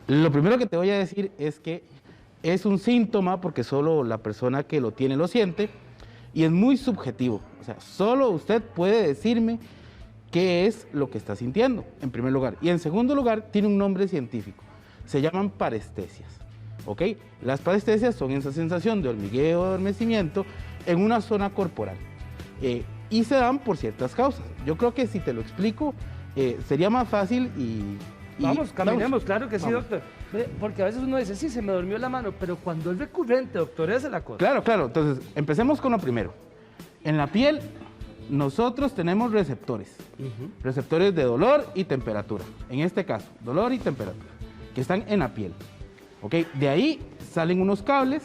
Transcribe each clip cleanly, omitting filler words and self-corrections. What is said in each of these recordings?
Lo primero que te voy a decir es que es un síntoma porque solo la persona que lo tiene lo siente y es muy subjetivo. O sea, solo usted puede decirme qué es lo que está sintiendo, en primer lugar. Y en segundo lugar, tiene un nombre científico. Se llaman parestesias. ¿Ok? Las parestesias son esa sensación de hormigueo o adormecimiento en una zona corporal. Y se dan por ciertas causas. Yo creo que si te lo explico, sería más fácil Vamos, caminemos, claro que sí, vamos. doctor. Porque a veces uno dice, sí, se me durmió la mano, pero cuando es recurrente, doctor, esa es la cosa. Claro, claro. Entonces, empecemos con lo primero. En la piel, nosotros tenemos receptores. Receptores de dolor y temperatura. En este caso, dolor y temperatura, que están en la piel. ¿Ok? De ahí salen unos cables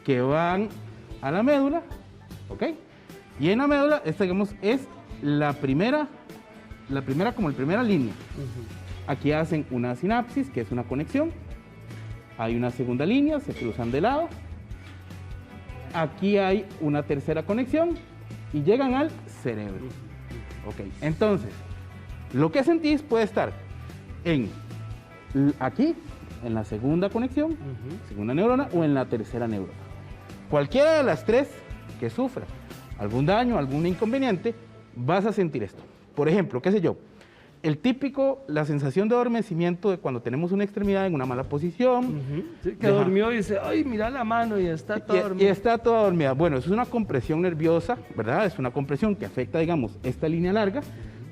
que van a la médula. ¿Ok? Y en la médula, esta, digamos, es la primera línea. Aquí hacen una sinapsis, que es una conexión. Hay una segunda línea, se cruzan de lado. Aquí hay una tercera conexión y llegan al cerebro. Ok, entonces, lo que sentís puede estar aquí, en la segunda conexión, segunda neurona, o en la tercera neurona. Cualquiera de las tres que sufra algún daño, algún inconveniente, vas a sentir esto. Por ejemplo, qué sé yo, la sensación de adormecimiento de cuando tenemos una extremidad en una mala posición. Sí, que durmió y dice, ay, mira la mano y está toda dormida. Y está toda dormida. Bueno, eso es una compresión nerviosa, ¿verdad? Es una compresión que afecta, digamos, esta línea larga.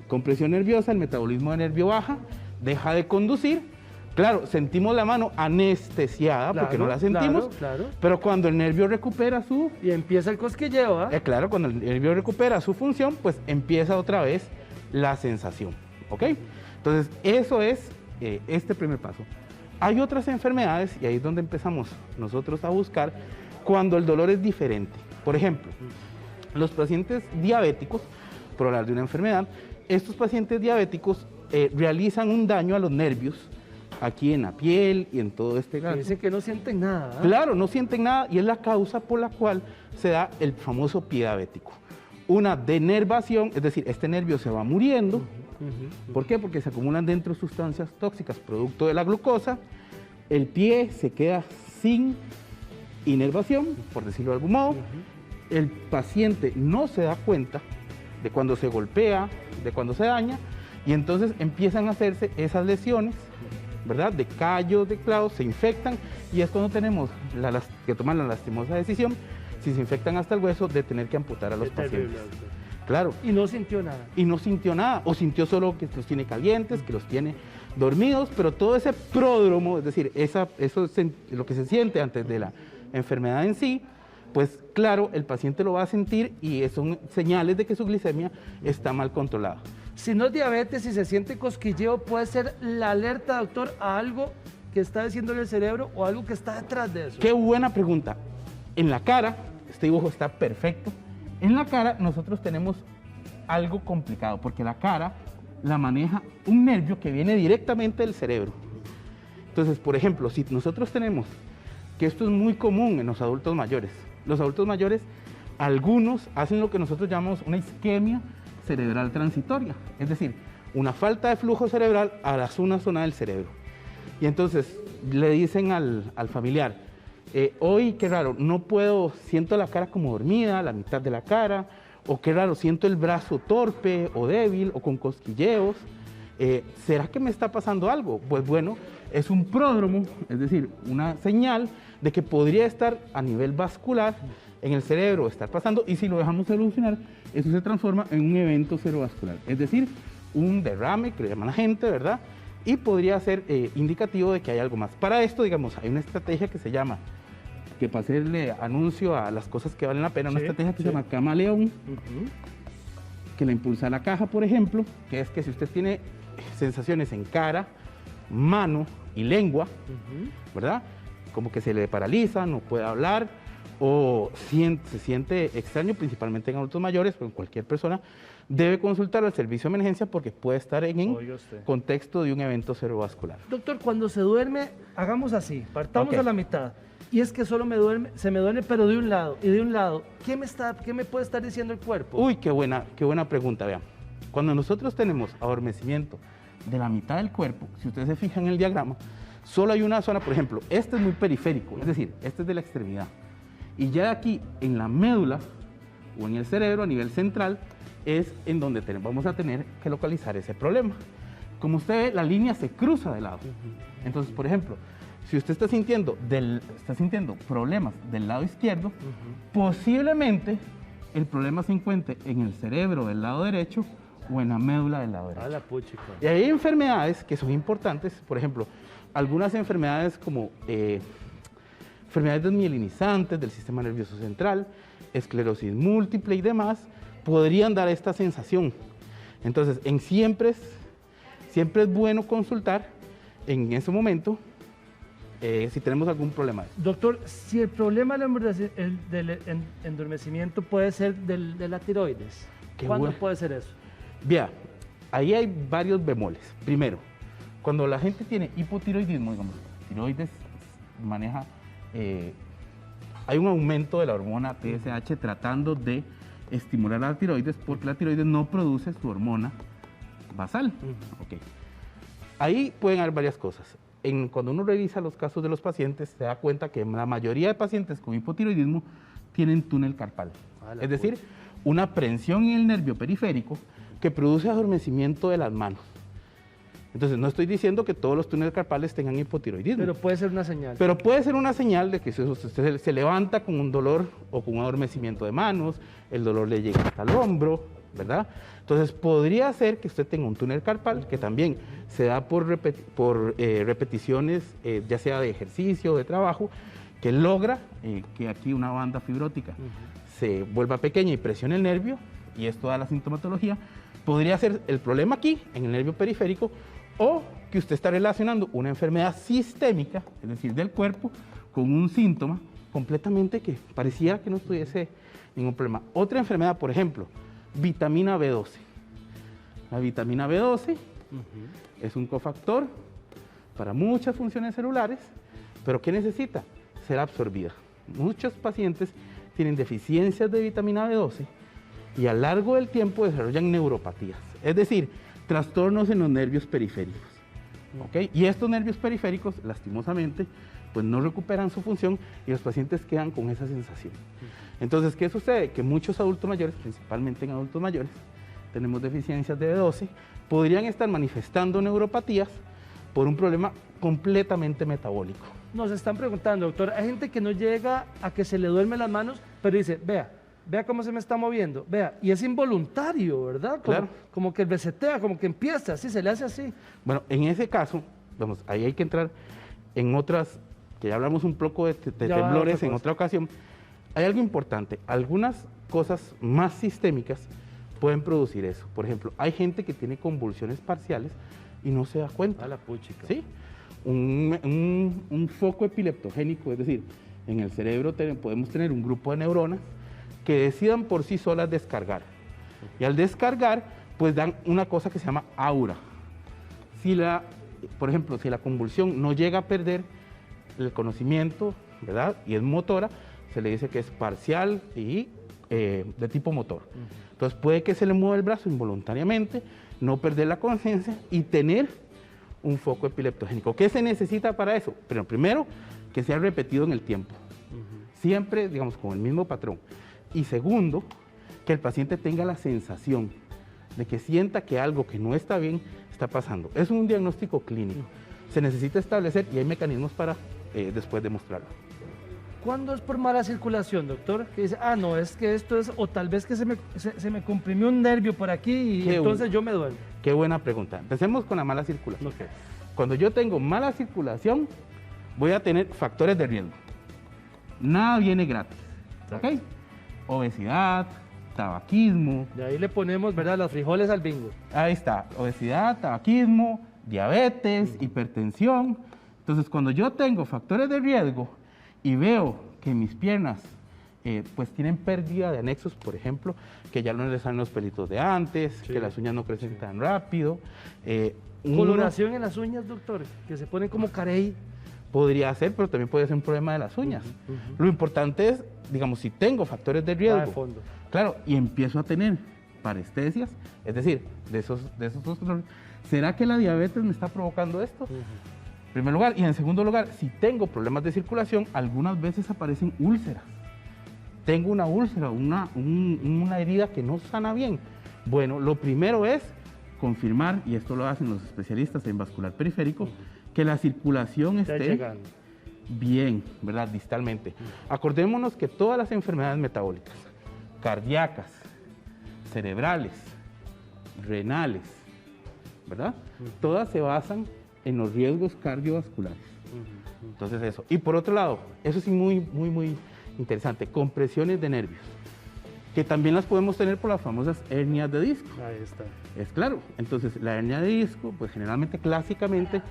Compresión nerviosa, el metabolismo de nervio baja, deja de conducir. Claro, sentimos la mano anestesiada, claro, porque no la sentimos, claro. Pero cuando el nervio recupera su... Y empieza el cosquilleo, ¿ah? Claro, cuando el nervio recupera su función, pues empieza otra vez la sensación, ¿ok? Entonces, eso es este primer paso. Hay otras enfermedades, y ahí es donde empezamos nosotros a buscar, cuando el dolor es diferente. Por ejemplo, los pacientes diabéticos, por hablar de una enfermedad, estos pacientes diabéticos realizan un daño a los nervios, aquí en la piel y en todo este caso. Dicen que no sienten nada, ¿eh? Claro, no sienten nada y es la causa por la cual se da el famoso pie diabético. Una denervación, es decir, este nervio se va muriendo. ¿Por qué? Porque se acumulan dentro sustancias tóxicas producto de la glucosa. El pie se queda sin inervación, por decirlo de algún modo. El paciente no se da cuenta de cuando se golpea, de cuando se daña, y entonces empiezan a hacerse esas lesiones, ¿verdad? De callos, de clavos, se infectan y es cuando tenemos que tomar la lastimosa decisión, si se infectan hasta el hueso, de tener que amputar a los pacientes. Claro. Y no sintió nada. Y no sintió nada, o sintió solo que los tiene calientes, que los tiene dormidos, pero todo ese pródromo, es decir, eso es lo que se siente antes de la enfermedad en sí, pues claro, el paciente lo va a sentir y son señales de que su glicemia está mal controlada. Si no es diabetes y se siente cosquilleo, ¿puede ser la alerta, doctor, a algo que está haciéndole el cerebro o algo que está detrás de eso? Qué buena pregunta. En la cara, este dibujo está perfecto, en la cara nosotros tenemos algo complicado, porque la cara la maneja un nervio que viene directamente del cerebro. Entonces, por ejemplo, si nosotros tenemos, que esto es muy común en los adultos mayores algunos hacen lo que nosotros llamamos una isquemia cerebral transitoria, es decir, una falta de flujo cerebral a la zona del cerebro. Y entonces le dicen al familiar, hoy qué raro, no puedo, siento la cara como dormida, la mitad de la cara, o qué raro, siento el brazo torpe o débil o con cosquilleos, ¿será que me está pasando algo? Pues bueno, es un pródromo, es decir, una señal de que podría estar a nivel vascular en el cerebro, estar pasando, y si lo dejamos evolucionar, eso se transforma en un evento cerebrovascular, es decir, un derrame, que le llaman la gente, ¿verdad? Y podría ser indicativo de que hay algo más. Para esto, digamos, hay una estrategia que se llama, que para hacerle anuncio a las cosas que valen la pena, una estrategia que se llama camaleón, que la impulsa la caja, por ejemplo, que es que si usted tiene sensaciones en cara, mano y lengua, ¿verdad? Como que se le paraliza, no puede hablar, o se siente extraño, principalmente en adultos mayores, pero en cualquier persona, debe consultar al servicio de emergencia porque puede estar en contexto de un evento cerebrovascular. Doctor, cuando se duerme, hagamos así, partamos a la mitad. Y es que solo se me duerme, pero de un lado y de un lado. ¿Qué me puede estar diciendo el cuerpo? Uy, qué buena pregunta, vean. Cuando nosotros tenemos adormecimiento de la mitad del cuerpo, si ustedes se fijan en el diagrama, solo hay una zona, por ejemplo, este es muy periférico, es decir, este es de la extremidad. Y ya aquí en la médula o en el cerebro a nivel central es en donde vamos a tener que localizar ese problema. Como usted ve, la línea se cruza de lado. Entonces, por ejemplo, si usted está sintiendo problemas del lado izquierdo, posiblemente el problema se encuentre en el cerebro del lado derecho o en la médula del lado derecho. Y hay enfermedades que son importantes, por ejemplo, algunas enfermedades como enfermedades desmielinizantes del sistema nervioso central, esclerosis múltiple y demás, podrían dar esta sensación. Entonces, siempre es bueno consultar en ese momento si tenemos algún problema. Doctor, si el problema del endormecimiento puede ser de la tiroides, ¿cuándo puede ser eso? Vea, ahí hay varios bemoles. Primero, cuando la gente tiene hipotiroidismo, digamos, tiroides maneja, hay un aumento de la hormona TSH tratando de estimular a la tiroides porque la tiroides no produce su hormona basal. Okay. Ahí pueden haber varias cosas. Cuando uno revisa los casos de los pacientes, se da cuenta que la mayoría de pacientes con hipotiroidismo tienen túnel carpal. Es decir, una prensión en el nervio periférico que produce adormecimiento de las manos. Entonces, no estoy diciendo que todos los túneles carpales tengan hipotiroidismo. Pero puede ser una señal. Pero puede ser una señal de que usted se levanta con un dolor o con un adormecimiento de manos, el dolor le llega hasta el hombro, ¿verdad? Entonces, podría ser que usted tenga un túnel carpal que también se da por repeticiones, ya sea de ejercicio o de trabajo, que logra que aquí una banda fibrótica se vuelva pequeña y presione el nervio, y es toda la sintomatología. Podría ser el problema aquí, en el nervio periférico, o que usted está relacionando una enfermedad sistémica, es decir, del cuerpo, con un síntoma completamente que pareciera que no tuviese ningún problema. Otra enfermedad, por ejemplo, vitamina B12. La vitamina B12 es un cofactor para muchas funciones celulares, pero ¿qué necesita? Ser absorbida. Muchos pacientes tienen deficiencias de vitamina B12 y a lo largo del tiempo desarrollan neuropatías, es decir, trastornos en los nervios periféricos. ¿Okay? Y estos nervios periféricos, lastimosamente, pues no recuperan su función y los pacientes quedan con esa sensación. Entonces, ¿qué sucede? Que muchos adultos mayores, principalmente en adultos mayores, tenemos deficiencias de B12, podrían estar manifestando neuropatías por un problema completamente metabólico. Nos están preguntando, doctor, hay gente que no llega a que se le duermen las manos, pero dice, vea cómo se me está moviendo, vea, y es involuntario, ¿verdad? Claro. Como que resetea, como que empieza, así, se le hace así. Bueno, en ese caso, vamos, ahí hay que entrar en otras, que ya hablamos un poco de temblores en otra ocasión. Hay algo importante, algunas cosas más sistémicas pueden producir eso. Por ejemplo, hay gente que tiene convulsiones parciales y no se da cuenta. A la puchica. ¿Sí? Un foco epileptogénico, es decir, en el cerebro podemos tener un grupo de neuronas que decidan por sí solas descargar. Y al descargar, pues dan una cosa que se llama aura. Por ejemplo, si la convulsión no llega a perder el conocimiento, ¿verdad? Y es motora, se le dice que es parcial y de tipo motor. Entonces puede que se le mueva el brazo involuntariamente, no perder la conciencia y tener un foco epileptogénico. ¿Qué se necesita para eso? Pero primero, que sea repetido en el tiempo. Siempre, digamos, con el mismo patrón. Y segundo, que el paciente tenga la sensación de que sienta que algo que no está bien está pasando. Es un diagnóstico clínico. Se necesita establecer y hay mecanismos para después demostrarlo. ¿Cuándo es por mala circulación, doctor? Que dice, no, es que esto es, o tal vez que se me comprimió un nervio por aquí y entonces yo me duele. Qué buena pregunta. Empecemos con la mala circulación. Okay. Cuando yo tengo mala circulación, voy a tener factores de riesgo. Nada viene gratis. ¿Ok? Obesidad, tabaquismo. De ahí le ponemos, ¿verdad?, los frijoles al bingo. Ahí está, obesidad, tabaquismo, diabetes, hipertensión. Entonces, cuando yo tengo factores de riesgo y veo que mis piernas pues tienen pérdida de anexos, por ejemplo, que ya no les salen los pelitos de antes, que las uñas no crecen tan rápido. Coloración en las uñas, doctor, que se ponen como carey. Podría ser, pero también puede ser un problema de las uñas. Lo importante es, digamos, si tengo factores de riesgo, de fondo. claro, y empiezo a tener parestesias, es decir, de esos dos dolores. ¿Será que la diabetes me está provocando esto? En primer lugar. Y en segundo lugar, si tengo problemas de circulación, algunas veces aparecen úlceras. Tengo una úlcera, una herida que no sana bien. Bueno, lo primero es confirmar, y esto lo hacen los especialistas en vascular periférico, que la circulación esté bien, ¿verdad? Distalmente. Acordémonos que todas las enfermedades metabólicas, cardíacas, cerebrales, renales, ¿verdad? Todas se basan en los riesgos cardiovasculares. Entonces eso. Y por otro lado, eso sí muy interesante, compresiones de nervios, que también las podemos tener por las famosas hernias de disco. Ahí está. Es claro. Entonces la hernia de disco, pues generalmente, clásicamente,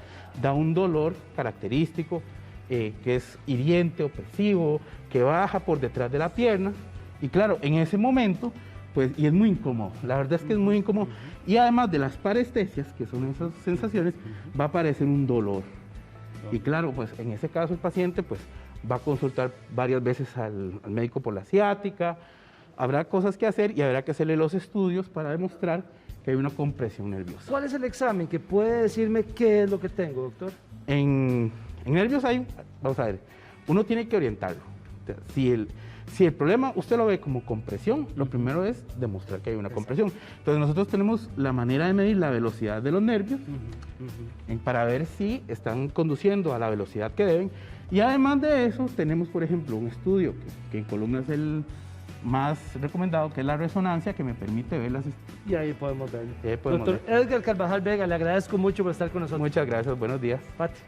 da un dolor característico, que es hiriente, opresivo, que baja por detrás de la pierna, y claro, en ese momento, pues, y es muy incómodo, la verdad es que es muy incómodo, y además de las parestesias, que son esas sensaciones, va a aparecer un dolor, y claro, pues en ese caso el paciente, pues, va a consultar varias veces al médico por la ciática, habrá cosas que hacer y habrá que hacerle los estudios para demostrar que hay una compresión nerviosa. ¿Cuál es el examen que puede decirme qué es lo que tengo, doctor? En nervios hay, vamos a ver, uno tiene que orientarlo. Si el problema usted lo ve como compresión, lo primero es demostrar que hay una compresión. Entonces nosotros tenemos la manera de medir la velocidad de los nervios para ver si están conduciendo a la velocidad que deben. Y además de eso tenemos, por ejemplo, un estudio que en Columna es el más recomendado, que es la resonancia, que me permite ver las... Y ahí podemos verlo. Doctor Edgar Carvajal Vega, le agradezco mucho por estar con nosotros. Muchas gracias, buenos días. Pati.